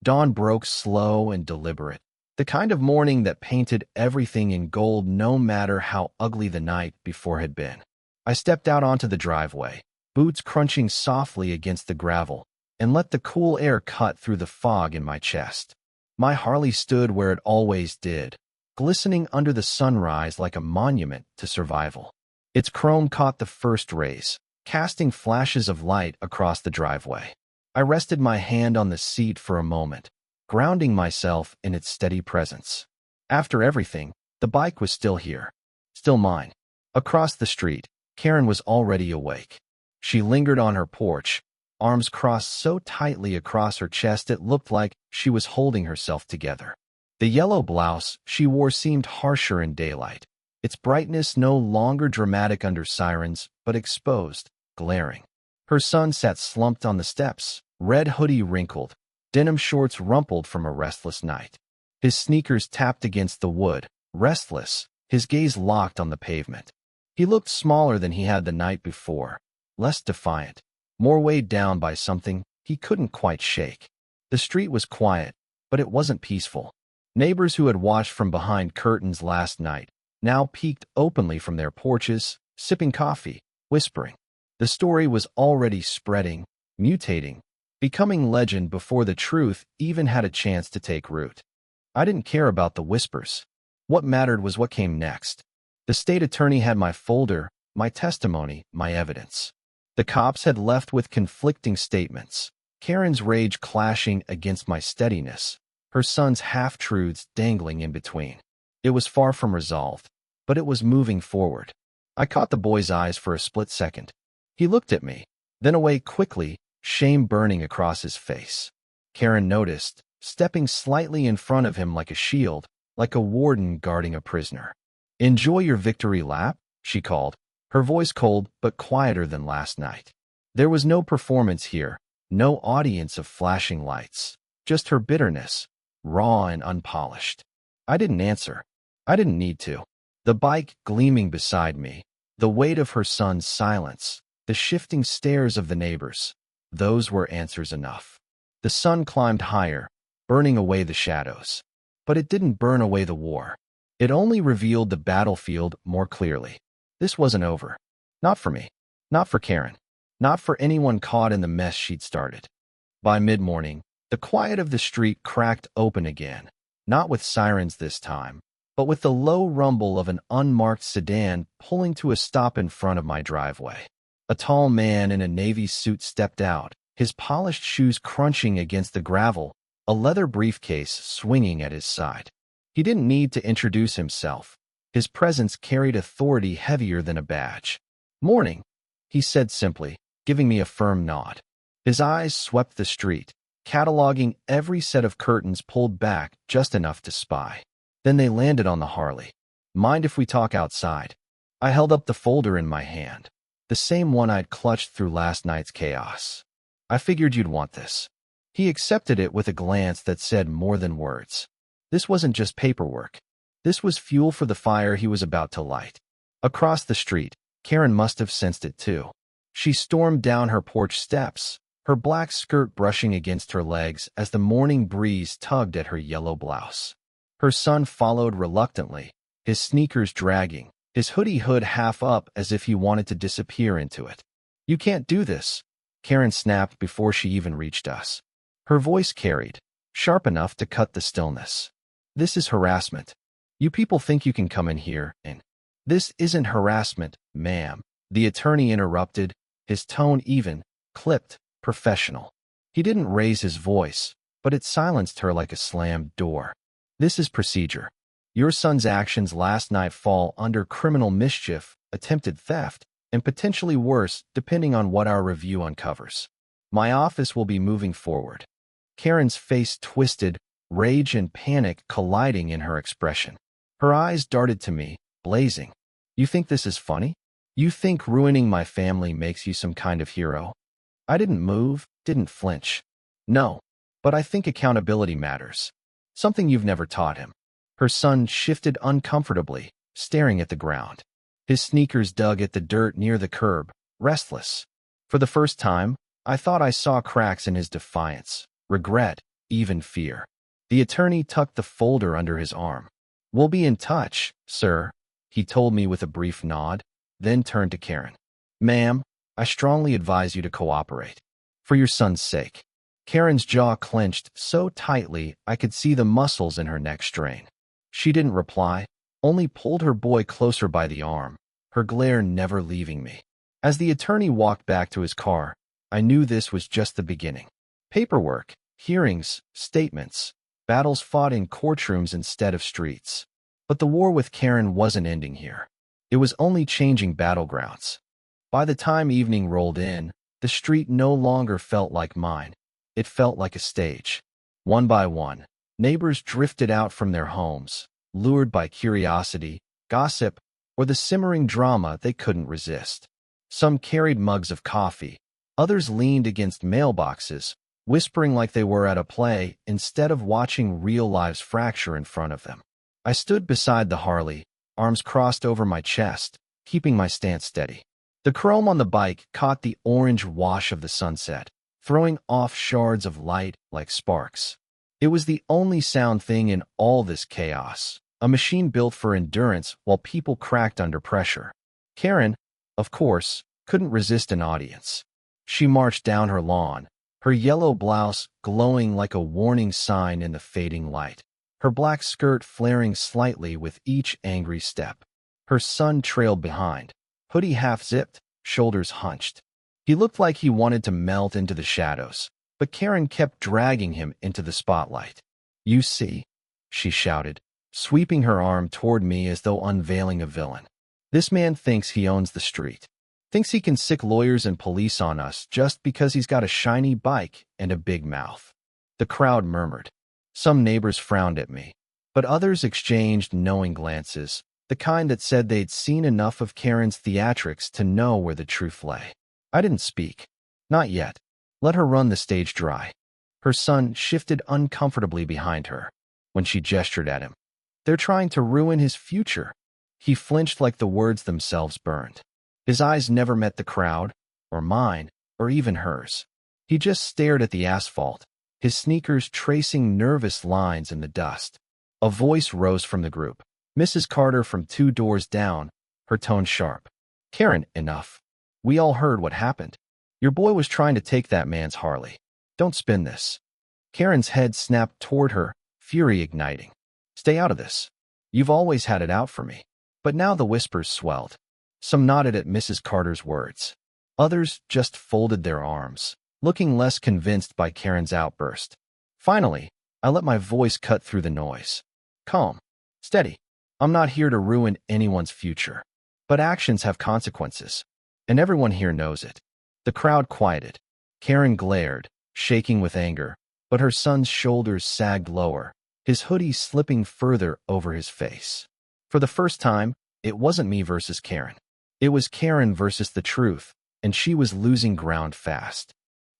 Dawn broke slow and deliberate, the kind of morning that painted everything in gold no matter how ugly the night before had been. I stepped out onto the driveway, boots crunching softly against the gravel, and let the cool air cut through the fog in my chest. My Harley stood where it always did, glistening under the sunrise like a monument to survival. Its chrome caught the first rays, casting flashes of light across the driveway. I rested my hand on the seat for a moment, grounding myself in its steady presence. After everything, the bike was still here, still mine. Across the street, Karen was already awake. She lingered on her porch, arms crossed so tightly across her chest it looked like she was holding herself together. The yellow blouse she wore seemed harsher in daylight, its brightness no longer dramatic under sirens, but exposed, glaring. Her son sat slumped on the steps, red hoodie wrinkled, denim shorts rumpled from a restless night. His sneakers tapped against the wood, restless, his gaze locked on the pavement. He looked smaller than he had the night before, less defiant, more weighed down by something he couldn't quite shake. The street was quiet, but it wasn't peaceful. Neighbors who had watched from behind curtains last night now peeked openly from their porches, sipping coffee, whispering. The story was already spreading, mutating, becoming legend before the truth even had a chance to take root. I didn't care about the whispers. What mattered was what came next. The state attorney had my folder, my testimony, my evidence. The cops had left with conflicting statements, Karen's rage clashing against my steadiness, her son's half-truths dangling in between. It was far from resolved, but it was moving forward. I caught the boy's eyes for a split second. He looked at me, then away quickly, shame burning across his face. Karen noticed, stepping slightly in front of him like a shield, like a warden guarding a prisoner. "Enjoy your victory lap," she called, her voice cold but quieter than last night. There was no performance here, no audience of flashing lights, just her bitterness, raw and unpolished. I didn't answer. I didn't need to. The bike gleaming beside me, the weight of her son's silence, the shifting stares of the neighbors, those were answers enough. The sun climbed higher, burning away the shadows. But it didn't burn away the war. It only revealed the battlefield more clearly. This wasn't over. Not for me. Not for Karen. Not for anyone caught in the mess she'd started. By mid-morning, the quiet of the street cracked open again, not with sirens this time, but with the low rumble of an unmarked sedan pulling to a stop in front of my driveway. A tall man in a navy suit stepped out, his polished shoes crunching against the gravel, a leather briefcase swinging at his side. He didn't need to introduce himself. His presence carried authority heavier than a badge. "Morning," he said simply, giving me a firm nod. His eyes swept the street, cataloging every set of curtains pulled back just enough to spy. Then they landed on the Harley. "Mind if we talk outside?" I held up the folder in my hand, the same one I'd clutched through last night's chaos. "I figured you'd want this." He accepted it with a glance that said more than words. This wasn't just paperwork. This was fuel for the fire he was about to light. Across the street, Karen must have sensed it too. She stormed down her porch steps, her black skirt brushing against her legs as the morning breeze tugged at her yellow blouse. Her son followed reluctantly, his sneakers dragging, his hoodie hood half up as if he wanted to disappear into it. "You can't do this," Karen snapped before she even reached us. Her voice carried, sharp enough to cut the stillness. "This is harassment. You people think you can come in here and—" "This isn't harassment, ma'am," the attorney interrupted, his tone even, clipped, professional. He didn't raise his voice, but it silenced her like a slammed door. "This is procedure. Your son's actions last night fall under criminal mischief, attempted theft, and potentially worse depending on what our review uncovers. My office will be moving forward." Karen's face twisted, rage and panic colliding in her expression. Her eyes darted to me, blazing. You think this is funny? You think ruining my family makes you some kind of hero? I didn't move, didn't flinch. No, but I think accountability matters. Something you've never taught him. Her son shifted uncomfortably, staring at the ground. His sneakers dug at the dirt near the curb, restless. For the first time, I thought I saw cracks in his defiance, regret, even fear. The attorney tucked the folder under his arm. "We'll be in touch, sir," he told me with a brief nod, then turned to Karen. "Ma'am, I strongly advise you to cooperate. For your son's sake." Karen's jaw clenched so tightly I could see the muscles in her neck strain. She didn't reply, only pulled her boy closer by the arm, her glare never leaving me. As the attorney walked back to his car, I knew this was just the beginning. Paperwork, hearings, statements, battles fought in courtrooms instead of streets. But the war with Karen wasn't ending here. It was only changing battlegrounds. By the time evening rolled in, the street no longer felt like mine. It felt like a stage. One by one, neighbors drifted out from their homes, lured by curiosity, gossip, or the simmering drama they couldn't resist. Some carried mugs of coffee. Others leaned against mailboxes, whispering like they were at a play instead of watching real lives fracture in front of them. I stood beside the Harley, arms crossed over my chest, keeping my stance steady. The chrome on the bike caught the orange wash of the sunset, throwing off shards of light like sparks. It was the only sound thing in all this chaos, a machine built for endurance while people cracked under pressure. Karen, of course, couldn't resist an audience. She marched down her lawn, her yellow blouse glowing like a warning sign in the fading light, her black skirt flaring slightly with each angry step. Her son trailed behind, hoodie half-zipped, shoulders hunched. He looked like he wanted to melt into the shadows, but Karen kept dragging him into the spotlight. "You see," she shouted, sweeping her arm toward me as though unveiling a villain. "This man thinks he owns the street. Thinks he can sick lawyers and police on us just because he's got a shiny bike and a big mouth." The crowd murmured. Some neighbors frowned at me, but others exchanged knowing glances, the kind that said they'd seen enough of Karen's theatrics to know where the truth lay. I didn't speak. Not yet. Let her run the stage dry. Her son shifted uncomfortably behind her when she gestured at him. "They're trying to ruin his future." He flinched like the words themselves burned. His eyes never met the crowd, or mine, or even hers. He just stared at the asphalt, his sneakers tracing nervous lines in the dust. A voice rose from the group. Mrs. Carter from 2 doors down, her tone sharp. "Karen, enough. We all heard what happened. Your boy was trying to take that man's Harley. Don't spin this." Karen's head snapped toward her, fury igniting. "Stay out of this. You've always had it out for me." But now the whispers swelled. Some nodded at Mrs. Carter's words. Others just folded their arms, looking less convinced by Karen's outburst. Finally, I let my voice cut through the noise. "Calm. Steady. I'm not here to ruin anyone's future. But actions have consequences. And everyone here knows it." The crowd quieted. Karen glared, shaking with anger, but her son's shoulders sagged lower, his hoodie slipping further over his face. For the first time, it wasn't me versus Karen. It was Karen versus the truth, and she was losing ground fast.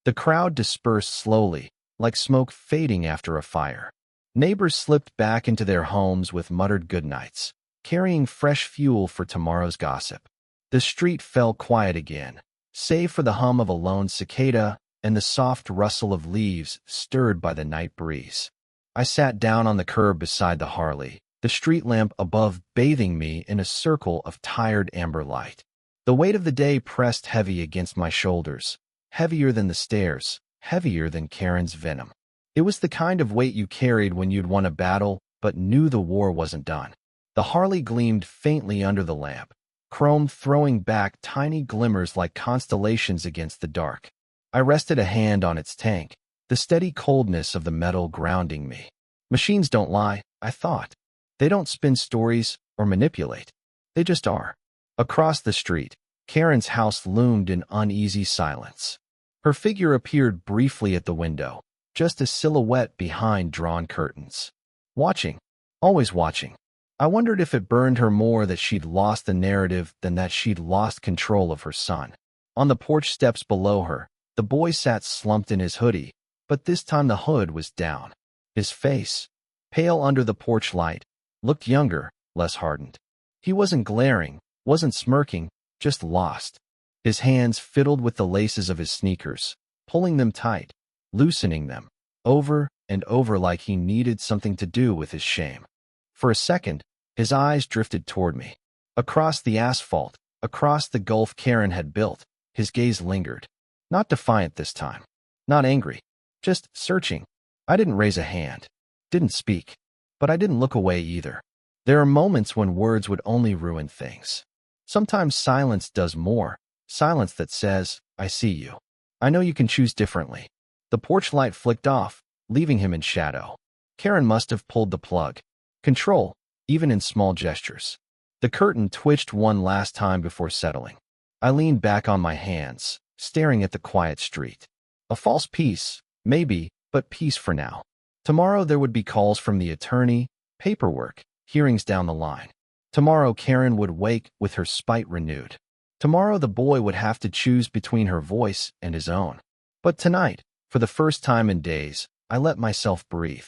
The crowd dispersed slowly, like smoke fading after a fire. Neighbors slipped back into their homes with muttered goodnights, carrying fresh fuel for tomorrow's gossip. The street fell quiet again, save for the hum of a lone cicada and the soft rustle of leaves stirred by the night breeze. I sat down on the curb beside the Harley, the street lamp above bathing me in a circle of tired amber light. The weight of the day pressed heavy against my shoulders, heavier than the stairs, heavier than Karen's venom. It was the kind of weight you carried when you'd won a battle but knew the war wasn't done. The Harley gleamed faintly under the lamp, chrome throwing back tiny glimmers like constellations against the dark. I rested a hand on its tank, the steady coldness of the metal grounding me. Machines don't lie, I thought. They don't spin stories or manipulate. They just are. Across the street, Karen's house loomed in uneasy silence. Her figure appeared briefly at the window, just a silhouette behind drawn curtains. Watching, always watching. I wondered if it burned her more that she'd lost the narrative than that she'd lost control of her son. On the porch steps below her, the boy sat slumped in his hoodie, but this time the hood was down. His face, pale under the porch light, looked younger, less hardened. He wasn't glaring, wasn't smirking, just lost. His hands fiddled with the laces of his sneakers, pulling them tight, loosening them, over and over like he needed something to do with his shame. For a second, his eyes drifted toward me. Across the asphalt, across the gulf Karen had built, his gaze lingered. Not defiant this time. Not angry. Just searching. I didn't raise a hand. Didn't speak. But I didn't look away either. There are moments when words would only ruin things. Sometimes silence does more. Silence that says, I see you. I know you can choose differently. The porch light flicked off, leaving him in shadow. Karen must have pulled the plug. Control, even in small gestures. The curtain twitched one last time before settling. I leaned back on my hands, staring at the quiet street. A false peace, maybe, but peace for now. Tomorrow there would be calls from the attorney, paperwork, hearings down the line. Tomorrow Karen would wake with her spite renewed. Tomorrow the boy would have to choose between her voice and his own. But tonight, for the first time in days, I let myself breathe.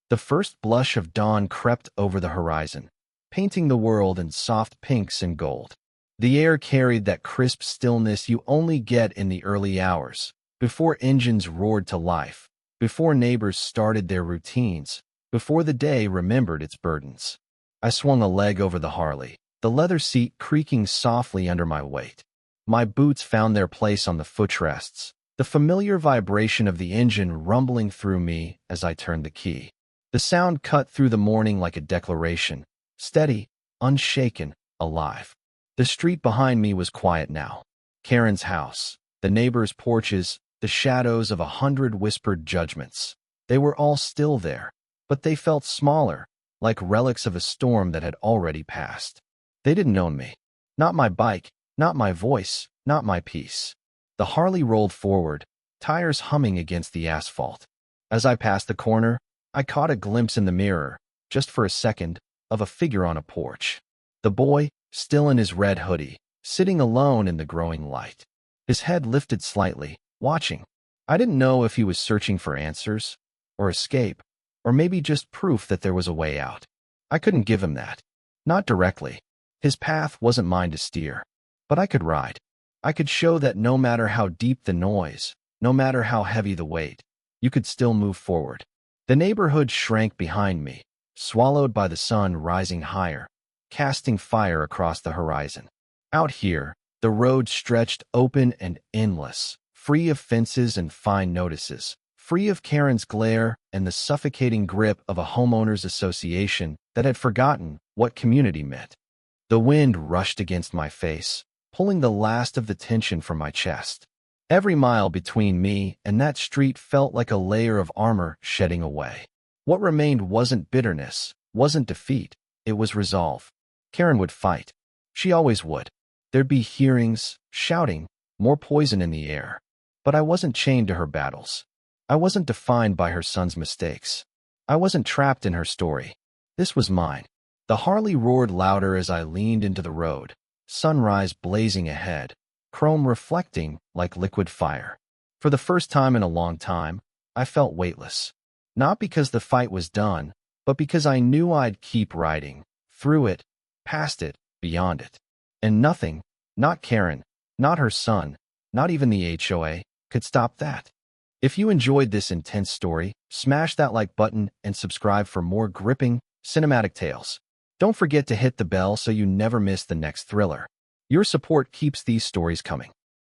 The first blush of dawn crept over the horizon, painting the world in soft pinks and gold. The air carried that crisp stillness you only get in the early hours, before engines roared to life, before neighbors started their routines, before the day remembered its burdens. I swung a leg over the Harley, the leather seat creaking softly under my weight. My boots found their place on the footrests, the familiar vibration of the engine rumbling through me as I turned the key. The sound cut through the morning like a declaration, steady, unshaken, alive. The street behind me was quiet now. Karen's house, the neighbors' porches, the shadows of 100 whispered judgments. They were all still there, but they felt smaller, like relics of a storm that had already passed. They didn't own me. Not my bike, not my voice, not my peace. The Harley rolled forward, tires humming against the asphalt. As I passed the corner, I caught a glimpse in the mirror, just for a second, of a figure on a porch. The boy, still in his red hoodie, sitting alone in the growing light. His head lifted slightly, watching. I didn't know if he was searching for answers, or escape, or maybe just proof that there was a way out. I couldn't give him that. Not directly. His path wasn't mine to steer. But I could ride. I could show that no matter how deep the noise, no matter how heavy the weight, you could still move forward. The neighborhood shrank behind me, swallowed by the sun rising higher, casting fire across the horizon. Out here, the road stretched open and endless, free of fences and fine notices, free of Karen's glare and the suffocating grip of a homeowners association that had forgotten what community meant. The wind rushed against my face, pulling the last of the tension from my chest. Every mile between me and that street felt like a layer of armor shedding away. What remained wasn't bitterness, wasn't defeat, it was resolve. Karen would fight. She always would. There'd be hearings, shouting, more poison in the air. But I wasn't chained to her battles. I wasn't defined by her son's mistakes. I wasn't trapped in her story. This was mine. The Harley roared louder as I leaned into the road, sunrise blazing ahead, chrome reflecting like liquid fire. For the first time in a long time, I felt weightless. Not because the fight was done, but because I knew I'd keep riding, through it, past it, beyond it. And nothing, not Karen, not her son, not even the HOA, could stop that. If you enjoyed this intense story, smash that like button and subscribe for more gripping, cinematic tales. Don't forget to hit the bell so you never miss the next thriller. Your support keeps these stories coming.